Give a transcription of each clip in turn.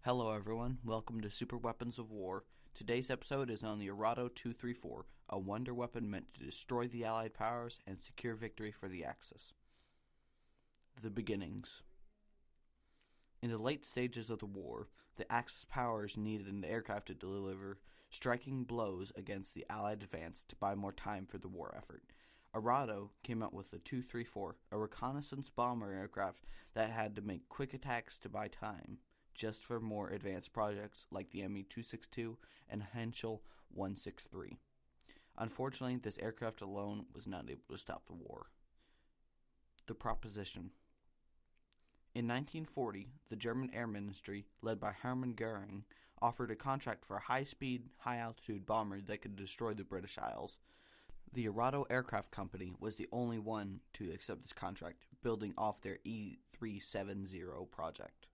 Hello everyone, welcome to Superweapons of War. Today's episode is on the Arado 234, a wonder weapon meant to destroy the Allied powers and secure victory for the Axis. The beginnings. In the late stages of the war, the Axis powers needed an aircraft to deliver striking blows against the Allied advance to buy more time for the war effort. Arado came out with the 234, a reconnaissance bomber aircraft that had to make quick attacks to buy time, just for more advanced projects like the ME-262 and Henschel 163. Unfortunately, this aircraft alone was not able to stop the war. The proposition. In 1940, the German Air Ministry, led by Hermann Goering, offered a contract for a high-speed, high-altitude bomber that could destroy the British Isles. The Arado Aircraft Company was the only one to accept this contract, building off their E-370 project.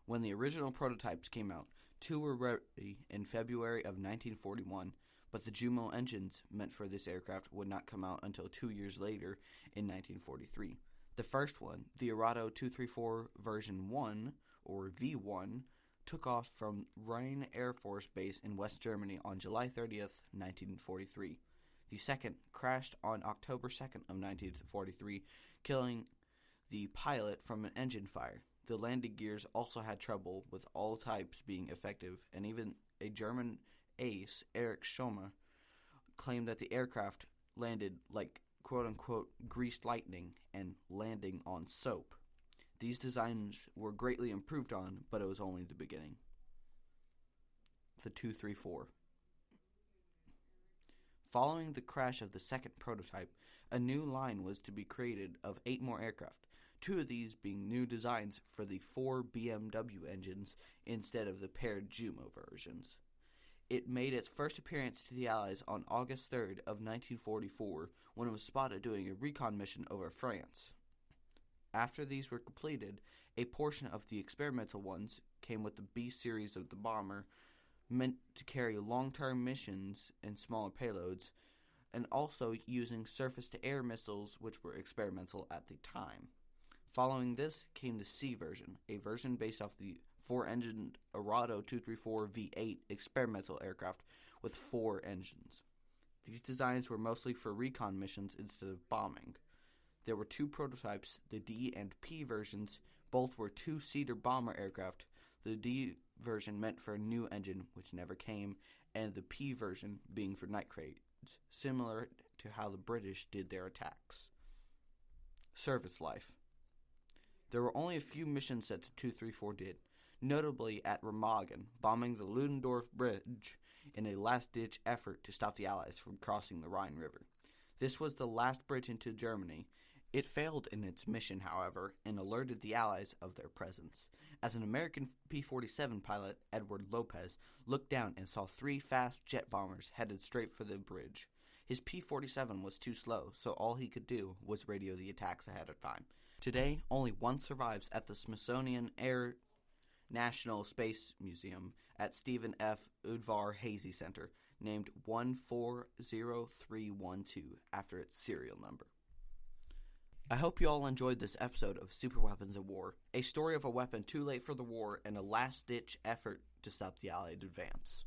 When the original prototypes came out, two were ready in February of 1941, but the JUMO engines meant for this aircraft would not come out until 2 years later in 1943. The first one, the Arado 234 version 1, or V1, took off from Rhein Air Force Base in West Germany on July 30th, 1943. The second crashed on October 2nd of 1943, killing the pilot from an engine fire. The landing gears also had trouble, with all types being effective, and even a German ace, Erich Schomer, claimed that the aircraft landed like quote-unquote greased lightning and landing on soap. These designs were greatly improved on, but it was only the beginning. The 234. Following the crash of the second prototype, a new line was to be created of 8 more aircraft, 2 of these being new designs for the 4 BMW engines instead of the paired JUMO versions. It made its first appearance to the Allies on August 3rd of 1944 when it was spotted doing a recon mission over France. After these were completed, a portion of the experimental ones came with the B series of the bomber, meant to carry long-term missions and smaller payloads, and also using surface-to-air missiles, which were experimental at the time. Following this came the C version, a version based off the 4-engined Arado 234 V8 experimental aircraft with 4 engines. These designs were mostly for recon missions instead of bombing. There were 2 prototypes, the D and P versions. Both were 2-seater bomber aircraft. The D version meant for a new engine, which never came, and the P version being for night crates, similar to how the British did their attacks. Service life. There were only a few missions that the 234 did, notably at Remagen, bombing the Ludendorff Bridge in a last-ditch effort to stop the Allies from crossing the Rhine River. This was the last bridge into Germany. It failed in its mission, however, and alerted the Allies of their presence, as an American P-47 pilot, Edward Lopez, looked down and saw 3 fast jet bombers headed straight for the bridge. His P-47 was too slow, so all he could do was radio the attacks ahead of time. Today, only one survives at the Smithsonian Air National Space Museum at Stephen F. Udvar Hazy Center, named 140312 after its serial number. I hope you all enjoyed this episode of Superweapons of War, a story of a weapon too late for the war and a last-ditch effort to stop the Allied advance.